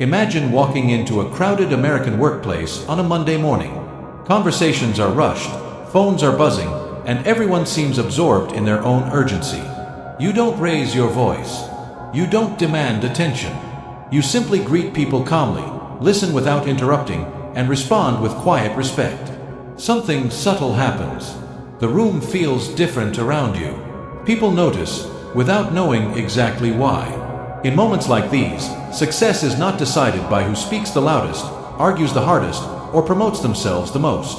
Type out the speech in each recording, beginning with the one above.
Imagine walking into a crowded American workplace on a Monday morning. Conversations are rushed, phones are buzzing, and everyone seems absorbed in their own urgency. You don't raise your voice. You don't demand attention. You simply greet people calmly, listen without interrupting, and respond with quiet respect. Something subtle happens. The room feels different around you. People notice, without knowing exactly why. In moments like these, success is not decided by who speaks the loudest, argues the hardest, or promotes themselves the most.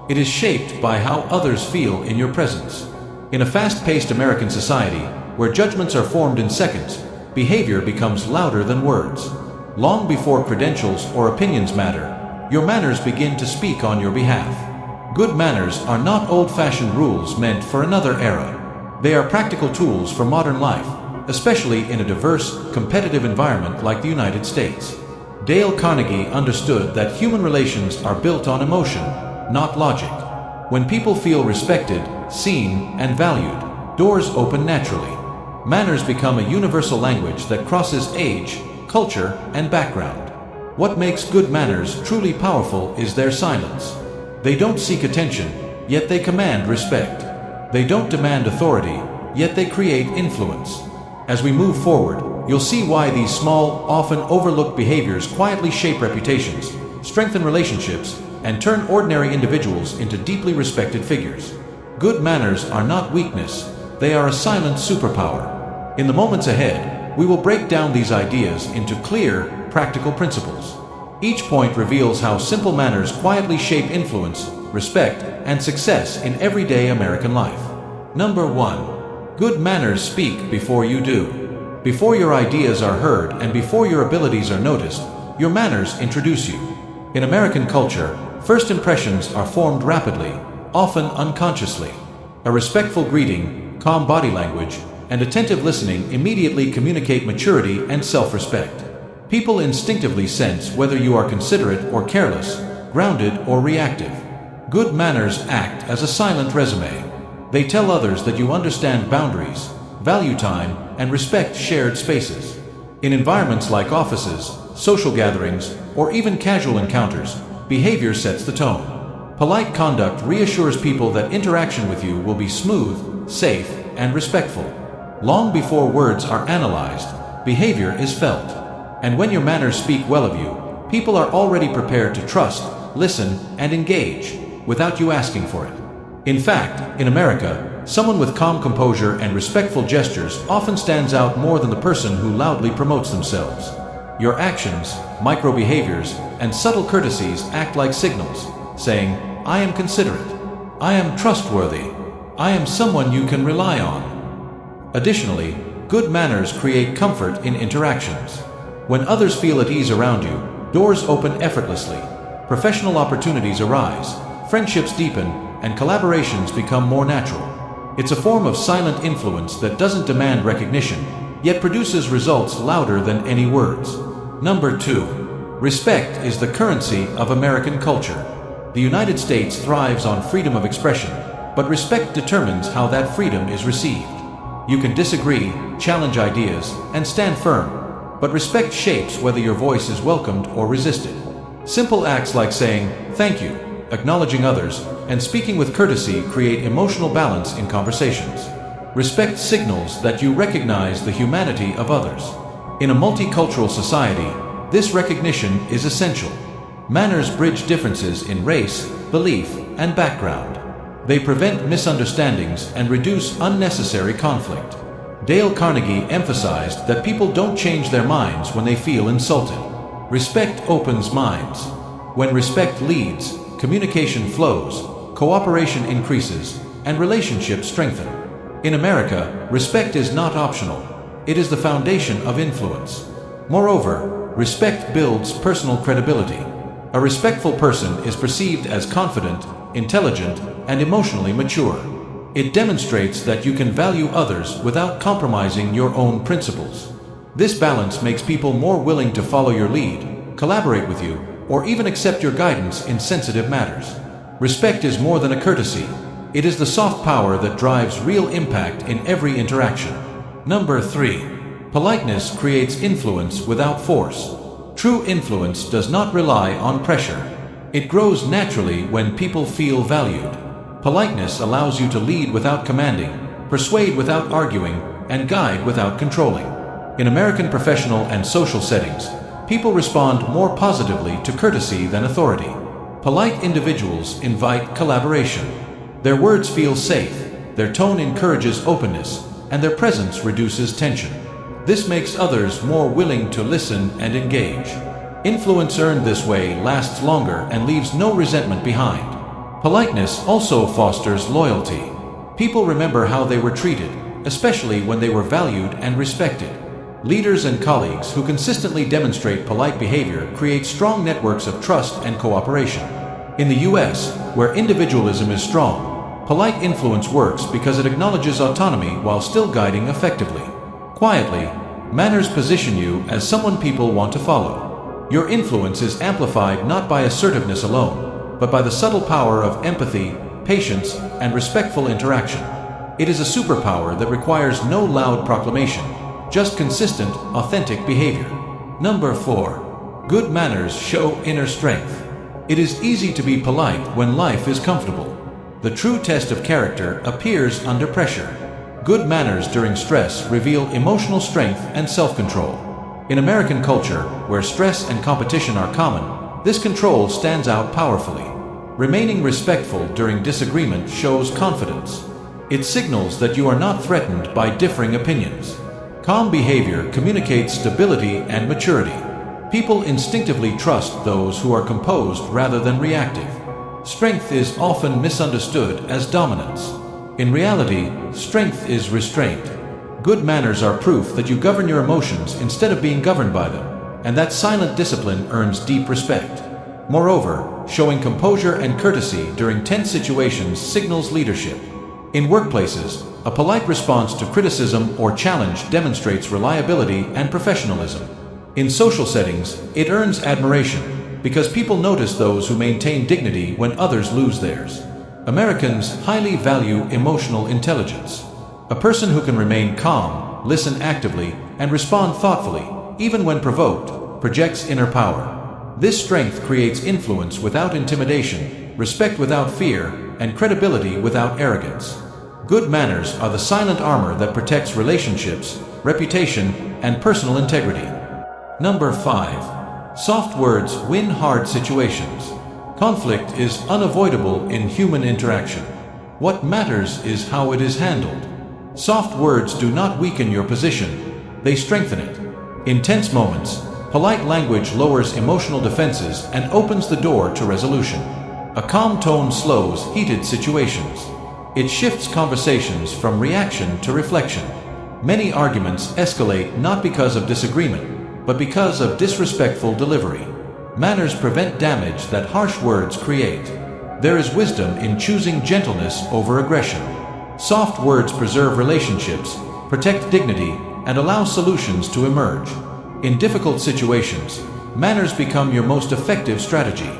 It is shaped by how others feel in your presence. In a fast-paced American society, where judgments are formed in seconds, behavior becomes louder than words. Long before credentials or opinions matter, your manners begin to speak on your behalf. Good manners are not old-fashioned rules meant for another era. They are practical tools for modern life, especially in a diverse, competitive environment like the United States. Dale Carnegie understood that human relations are built on emotion, not logic. When people feel respected, seen, and valued, doors open naturally. Manners become a universal language that crosses age, culture, and background. What makes good manners truly powerful is their silence. They don't seek attention, yet they command respect. They don't demand authority, yet they create influence. As we move forward, you'll see why these small, often overlooked behaviors quietly shape reputations, strengthen relationships, and turn ordinary individuals into deeply respected figures. Good manners are not weakness, they are a silent superpower. In the moments ahead, we will break down these ideas into clear, practical principles. Each point reveals how simple manners quietly shape influence, respect, and success in everyday American life. Number 1. Good manners speak before you do. Before your ideas are heard and before your abilities are noticed, your manners introduce you. In American culture, first impressions are formed rapidly, often unconsciously. A respectful greeting, calm body language, and attentive listening immediately communicate maturity and self-respect. People instinctively sense whether you are considerate or careless, grounded or reactive. Good manners act as a silent resume. They tell others that you understand boundaries, value time, and respect shared spaces. In environments like offices, social gatherings, or even casual encounters, behavior sets the tone. Polite conduct reassures people that interaction with you will be smooth, safe, and respectful. Long before words are analyzed, behavior is felt. And when your manners speak well of you, people are already prepared to trust, listen, and engage, without you asking for it. In fact, in America, someone with calm composure and respectful gestures often stands out more than the person who loudly promotes themselves. Your actions, micro-behaviors, and subtle courtesies act like signals, saying, "I am considerate. I am trustworthy. I am someone you can rely on." Additionally, good manners create comfort in interactions. When others feel at ease around you, doors open effortlessly. Professional opportunities arise, friendships deepen, and collaborations become more natural. It's a form of silent influence that doesn't demand recognition, yet produces results louder than any words. Number 2. Respect is the currency of American culture. The United States thrives on freedom of expression, but respect determines how that freedom is received. You can disagree, challenge ideas, and stand firm, but respect shapes whether your voice is welcomed or resisted. Simple acts like saying, "Thank you," acknowledging others, and speaking with courtesy create emotional balance in conversations. Respect signals that you recognize the humanity of others. In a multicultural society, this recognition is essential. Manners bridge differences in race, belief, and background. They prevent misunderstandings and reduce unnecessary conflict. Dale Carnegie emphasized that people don't change their minds when they feel insulted. Respect opens minds. When respect leads, communication flows, cooperation increases, and relationships strengthen. In America, respect is not optional. It is the foundation of influence. Moreover, respect builds personal credibility. A respectful person is perceived as confident, intelligent, and emotionally mature. It demonstrates that you can value others without compromising your own principles. This balance makes people more willing to follow your lead, collaborate with you, or even accept your guidance in sensitive matters. Respect is more than a courtesy. It is the soft power that drives real impact in every interaction. Number 3. Politeness creates influence without force. True influence does not rely on pressure. It grows naturally when people feel valued. Politeness allows you to lead without commanding, persuade without arguing, and guide without controlling. In American professional and social settings, people respond more positively to courtesy than authority. Polite individuals invite collaboration. Their words feel safe, their tone encourages openness, and their presence reduces tension. This makes others more willing to listen and engage. Influence earned this way lasts longer and leaves no resentment behind. Politeness also fosters loyalty. People remember how they were treated, especially when they were valued and respected. Leaders and colleagues who consistently demonstrate polite behavior create strong networks of trust and cooperation. In the US, where individualism is strong, polite influence works because it acknowledges autonomy while still guiding effectively. Quietly, manners position you as someone people want to follow. Your influence is amplified not by assertiveness alone, but by the subtle power of empathy, patience, and respectful interaction. It is a superpower that requires no loud proclamation, just consistent, authentic behavior. Number 4. Good manners show inner strength. It is easy to be polite when life is comfortable. The true test of character appears under pressure. Good manners during stress reveal emotional strength and self-control. In American culture, where stress and competition are common, this control stands out powerfully. Remaining respectful during disagreement shows confidence. It signals that you are not threatened by differing opinions. Calm behavior communicates stability and maturity. People instinctively trust those who are composed rather than reactive. Strength is often misunderstood as dominance. In reality, strength is restraint. Good manners are proof that you govern your emotions instead of being governed by them, and that silent discipline earns deep respect. Moreover, showing composure and courtesy during tense situations signals leadership. In workplaces, a polite response to criticism or challenge demonstrates reliability and professionalism. In social settings, it earns admiration because people notice those who maintain dignity when others lose theirs. Americans highly value emotional intelligence. A person who can remain calm, listen actively, and respond thoughtfully, even when provoked, projects inner power. This strength creates influence without intimidation, respect without fear, and credibility without arrogance. Good manners are the silent armor that protects relationships, reputation, and personal integrity. Number 5. Soft words win hard situations. Conflict is unavoidable in human interaction. What matters is how it is handled. Soft words do not weaken your position, they strengthen it. In tense moments, polite language lowers emotional defenses and opens the door to resolution. A calm tone slows heated situations. It shifts conversations from reaction to reflection. Many arguments escalate not because of disagreement, but because of disrespectful delivery. Manners prevent damage that harsh words create. There is wisdom in choosing gentleness over aggression. Soft words preserve relationships, protect dignity, and allow solutions to emerge. In difficult situations, manners become your most effective strategy.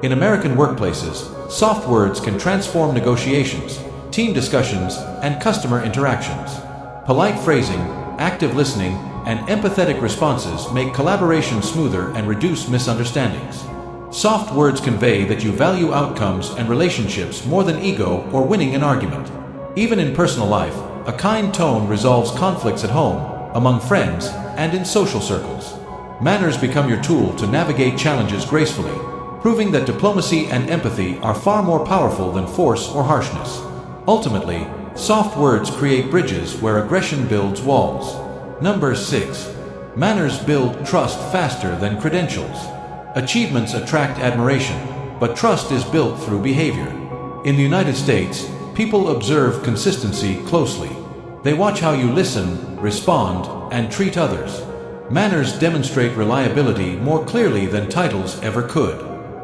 In American workplaces, soft words can transform negotiations, team discussions, and customer interactions. Polite phrasing, active listening, and empathetic responses make collaboration smoother and reduce misunderstandings. Soft words convey that you value outcomes and relationships more than ego or winning an argument. Even in personal life, a kind tone resolves conflicts at home, among friends, and in social circles. Manners become your tool to navigate challenges gracefully, proving that diplomacy and empathy are far more powerful than force or harshness. Ultimately, soft words create bridges where aggression builds walls. Number 6. Manners build trust faster than credentials. Achievements attract admiration, but trust is built through behavior. In the United States, people observe consistency closely. They watch how you listen, respond, and treat others. Manners demonstrate reliability more clearly than titles ever could.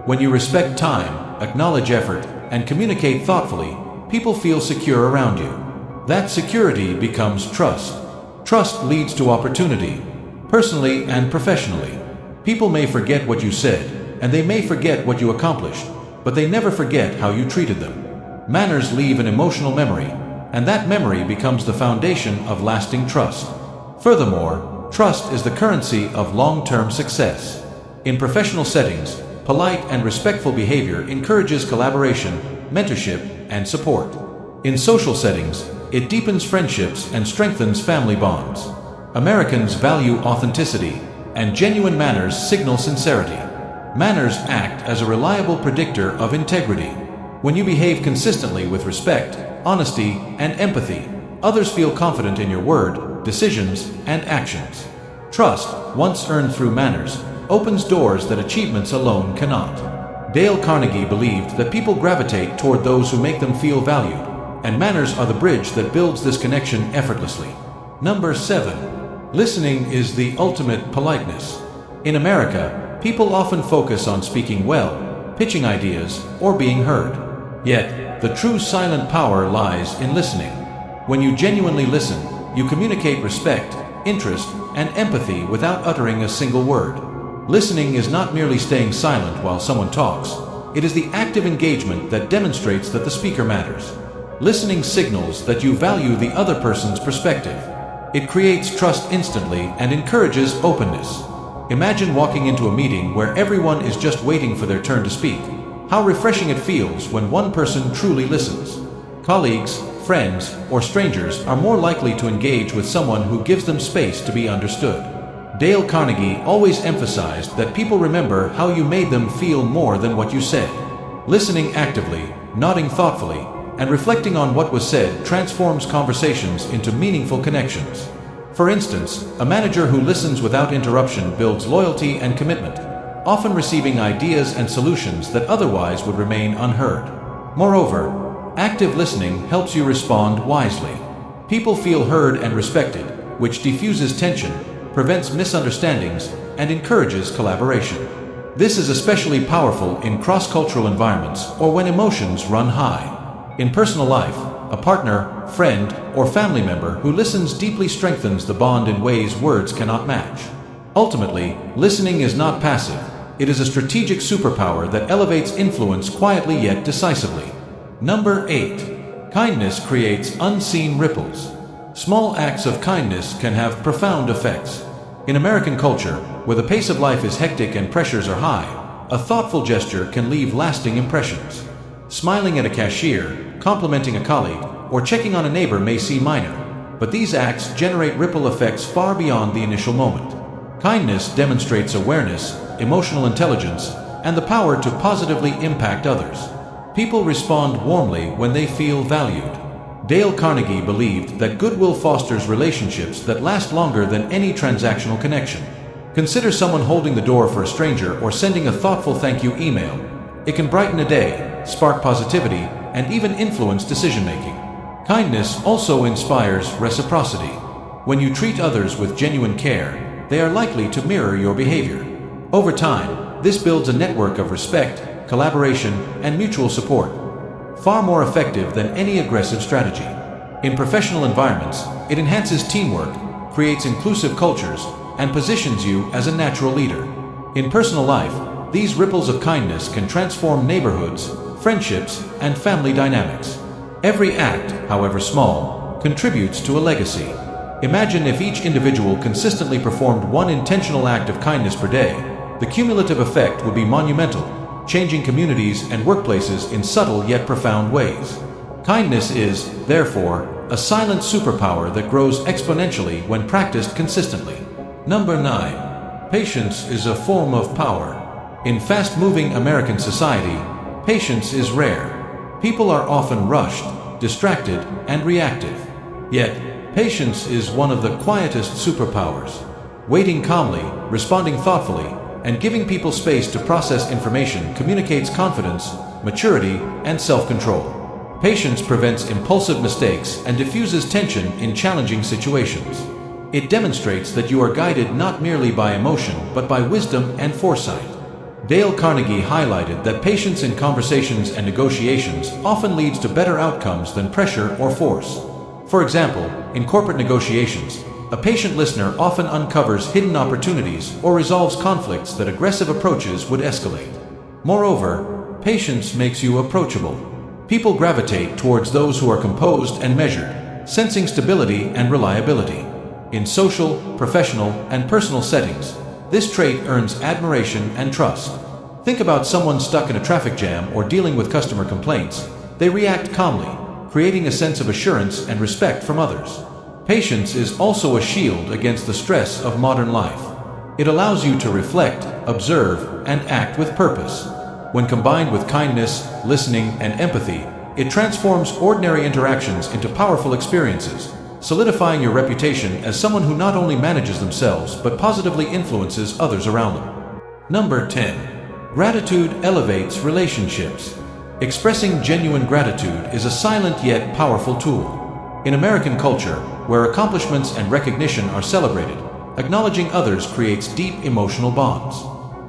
When you respect time, acknowledge effort, and communicate thoughtfully, people feel secure around you. That security becomes trust. Trust leads to opportunity, personally and professionally. People may forget what you said, and they may forget what you accomplished, but they never forget how you treated them. Manners leave an emotional memory, and that memory becomes the foundation of lasting trust. Furthermore, trust is the currency of long-term success. In professional settings, polite and respectful behavior encourages collaboration, mentorship, and support. In social settings, it deepens friendships and strengthens family bonds. Americans value authenticity, and genuine manners signal sincerity. Manners act as a reliable predictor of integrity. When you behave consistently with respect, honesty, and empathy, others feel confident in your word, decisions, and actions. Trust, once earned through manners, opens doors that achievements alone cannot. Dale Carnegie believed that people gravitate toward those who make them feel valued, and manners are the bridge that builds this connection effortlessly. Number 7. Listening is the ultimate politeness. In America, people often focus on speaking well, pitching ideas, or being heard. Yet, the true silent power lies in listening. When you genuinely listen, you communicate respect, interest, and empathy without uttering a single word. Listening is not merely staying silent while someone talks. It is the active engagement that demonstrates that the speaker matters. Listening signals that you value the other person's perspective. It creates trust instantly and encourages openness. Imagine walking into a meeting where everyone is just waiting for their turn to speak. How refreshing it feels when one person truly listens. Colleagues, friends, or strangers are more likely to engage with someone who gives them space to be understood. Dale Carnegie always emphasized that people remember how you made them feel more than what you said. Listening actively, nodding thoughtfully, and reflecting on what was said transforms conversations into meaningful connections. For instance, a manager who listens without interruption builds loyalty and commitment, often receiving ideas and solutions that otherwise would remain unheard. Moreover, active listening helps you respond wisely. People feel heard and respected, which diffuses tension, prevents misunderstandings, and encourages collaboration. This is especially powerful in cross-cultural environments or when emotions run high. In personal life, a partner, friend, or family member who listens deeply strengthens the bond in ways words cannot match. Ultimately, listening is not passive. It is a strategic superpower that elevates influence quietly yet decisively. Number 8. Kindness creates unseen ripples. Small acts of kindness can have profound effects. In American culture, where the pace of life is hectic and pressures are high, a thoughtful gesture can leave lasting impressions. Smiling at a cashier, complimenting a colleague, or checking on a neighbor may seem minor, but these acts generate ripple effects far beyond the initial moment. Kindness demonstrates awareness, emotional intelligence, and the power to positively impact others. People respond warmly when they feel valued. Dale Carnegie believed that goodwill fosters relationships that last longer than any transactional connection. Consider someone holding the door for a stranger or sending a thoughtful thank you email. It can brighten a day, spark positivity, and even influence decision-making. Kindness also inspires reciprocity. When you treat others with genuine care, they are likely to mirror your behavior. Over time, this builds a network of respect, collaboration, and mutual support, far more effective than any aggressive strategy. In professional environments, it enhances teamwork, creates inclusive cultures, and positions you as a natural leader. In personal life, these ripples of kindness can transform neighborhoods, friendships, and family dynamics. Every act, however small, contributes to a legacy. Imagine if each individual consistently performed one intentional act of kindness per day. The cumulative effect would be monumental, changing communities and workplaces in subtle yet profound ways. Kindness is, therefore, a silent superpower that grows exponentially when practiced consistently. Number 9. Patience is a form of power. In fast-moving American society, patience is rare. People are often rushed, distracted, and reactive. Yet, patience is one of the quietest superpowers. Waiting calmly, responding thoughtfully, and giving people space to process information communicates confidence, maturity, and self-control. Patience prevents impulsive mistakes and diffuses tension in challenging situations. It demonstrates that you are guided not merely by emotion but by wisdom and foresight. Dale Carnegie highlighted that patience in conversations and negotiations often leads to better outcomes than pressure or force. For example, in corporate negotiations, a patient listener often uncovers hidden opportunities or resolves conflicts that aggressive approaches would escalate. Moreover, patience makes you approachable. People gravitate towards those who are composed and measured, sensing stability and reliability. In social, professional, and personal settings, This trait earns admiration and trust. Think about someone stuck in a traffic jam or dealing with customer complaints. They react calmly, creating a sense of assurance and respect from others. Patience is also a shield against the stress of modern life. It allows you to reflect, observe, and act with purpose. When combined with kindness, listening, and empathy, it transforms ordinary interactions into powerful experiences, solidifying your reputation as someone who not only manages themselves but positively influences others around them. Number 10. Gratitude elevates relationships. Expressing genuine gratitude is a silent yet powerful tool. In American culture, where accomplishments and recognition are celebrated, acknowledging others creates deep emotional bonds.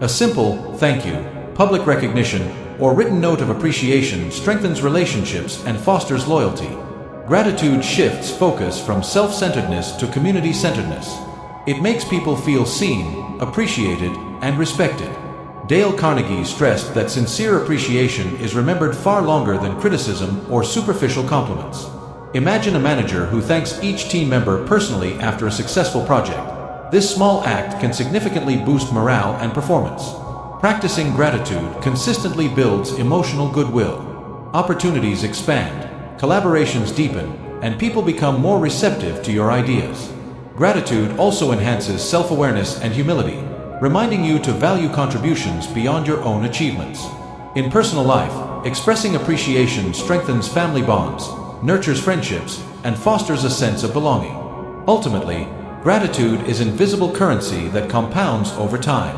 A simple thank you, public recognition, or written note of appreciation strengthens relationships and fosters loyalty. Gratitude shifts focus from self-centeredness to community-centeredness. It makes people feel seen, appreciated, and respected. Dale Carnegie stressed that sincere appreciation is remembered far longer than criticism or superficial compliments. Imagine a manager who thanks each team member personally after a successful project. This small act can significantly boost morale and performance. Practicing gratitude consistently builds emotional goodwill. Opportunities expand, collaborations deepen, and people become more receptive to your ideas. Gratitude also enhances self-awareness and humility, reminding you to value contributions beyond your own achievements. In personal life, expressing appreciation strengthens family bonds, nurtures friendships, and fosters a sense of belonging. Ultimately, gratitude is invisible currency that compounds over time.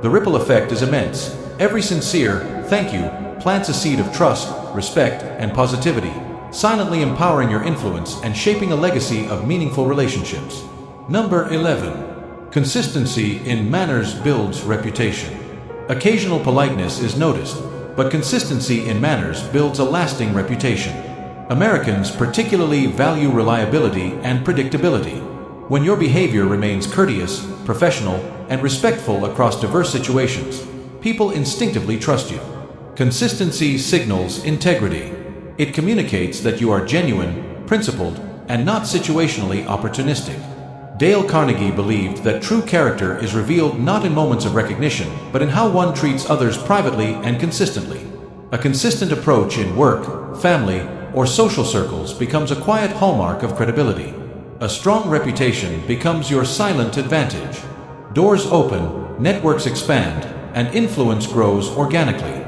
The ripple effect is immense. Every sincere thank you plants a seed of trust, respect, and positivity, silently empowering your influence and shaping a legacy of meaningful relationships. Number 11. Consistency in manners builds reputation. Occasional politeness is noticed, but consistency in manners builds a lasting reputation. Americans particularly value reliability and predictability. When your behavior remains courteous, professional, and respectful across diverse situations, people instinctively trust you. Consistency signals integrity. It communicates that you are genuine, principled, and not situationally opportunistic. Dale Carnegie believed that true character is revealed not in moments of recognition, but in how one treats others privately and consistently. A consistent approach in work, family, or social circles becomes a quiet hallmark of credibility. A strong reputation becomes your silent advantage. Doors open, networks expand, and influence grows organically.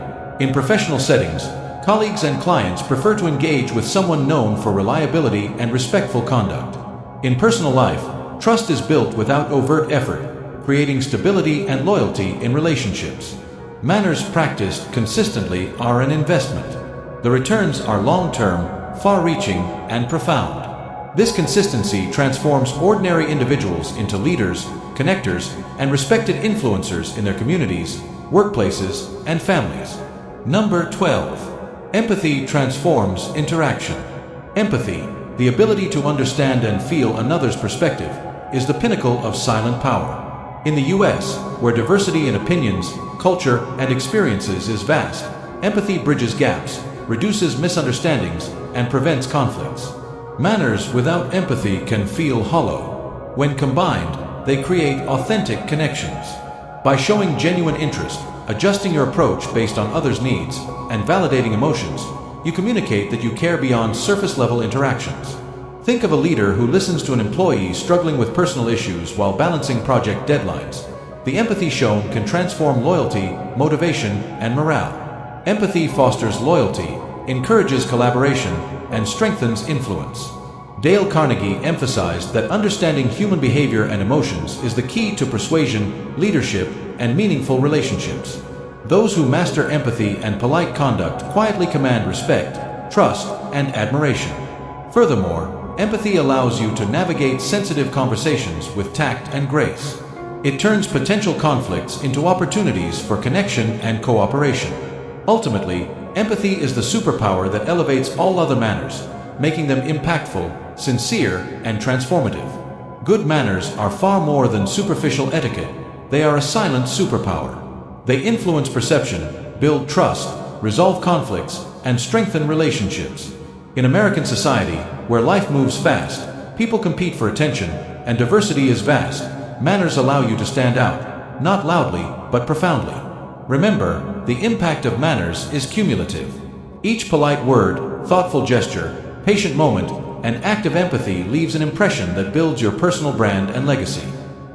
In professional settings, colleagues and clients prefer to engage with someone known for reliability and respectful conduct. In personal life, trust is built without overt effort, creating stability and loyalty in relationships. Manners practiced consistently are an investment. The returns are long-term, far-reaching, and profound. This consistency transforms ordinary individuals into leaders, connectors, and respected influencers in their communities, workplaces, and families. Number 12. Empathy transforms interaction. Empathy, the ability to understand and feel another's perspective, is the pinnacle of silent power. In the US, where diversity in opinions, culture, and experiences is vast, empathy bridges gaps, reduces misunderstandings, and prevents conflicts. Manners without empathy can feel hollow. When combined, they create authentic connections. By showing genuine interest, adjusting your approach based on others' needs, and validating emotions, you communicate that you care beyond surface-level interactions. Think of a leader who listens to an employee struggling with personal issues while balancing project deadlines. The empathy shown can transform loyalty, motivation, and morale. Empathy fosters loyalty, encourages collaboration, and strengthens influence. Dale Carnegie emphasized that understanding human behavior and emotions is the key to persuasion, leadership, and meaningful relationships. Those who master empathy and polite conduct quietly command respect, trust, and admiration. Furthermore, empathy allows you to navigate sensitive conversations with tact and grace. It turns potential conflicts into opportunities for connection and cooperation. Ultimately, empathy is the superpower that elevates all other manners, making them impactful, sincere, and transformative. Good manners are far more than superficial etiquette. They are a silent superpower. They influence perception, build trust, resolve conflicts, and strengthen relationships. In American society, where life moves fast, people compete for attention, and diversity is vast, manners allow you to stand out, not loudly, but profoundly. Remember, the impact of manners is cumulative. Each polite word, thoughtful gesture, patient moment, and act of empathy leaves an impression that builds your personal brand and legacy.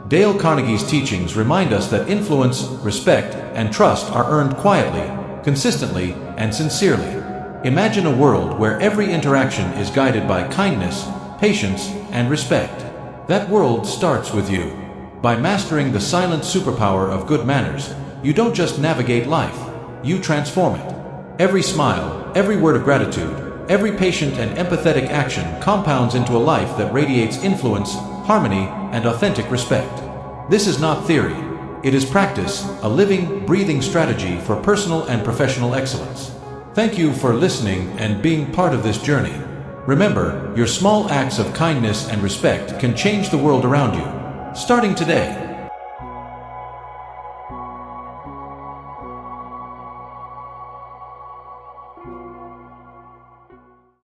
Dale Carnegie's teachings remind us that influence, respect, and trust are earned quietly, consistently, and sincerely. Imagine a world where every interaction is guided by kindness, patience, and respect. That world starts with you. By mastering the silent superpower of good manners, you don't just navigate life, you transform it. Every smile, every word of gratitude, every patient and empathetic action compounds into a life that radiates influence, harmony, and authentic respect. This is not theory. It is practice, a living, breathing strategy for personal and professional excellence. Thank you for listening and being part of this journey. Remember, your small acts of kindness and respect can change the world around you. Starting today.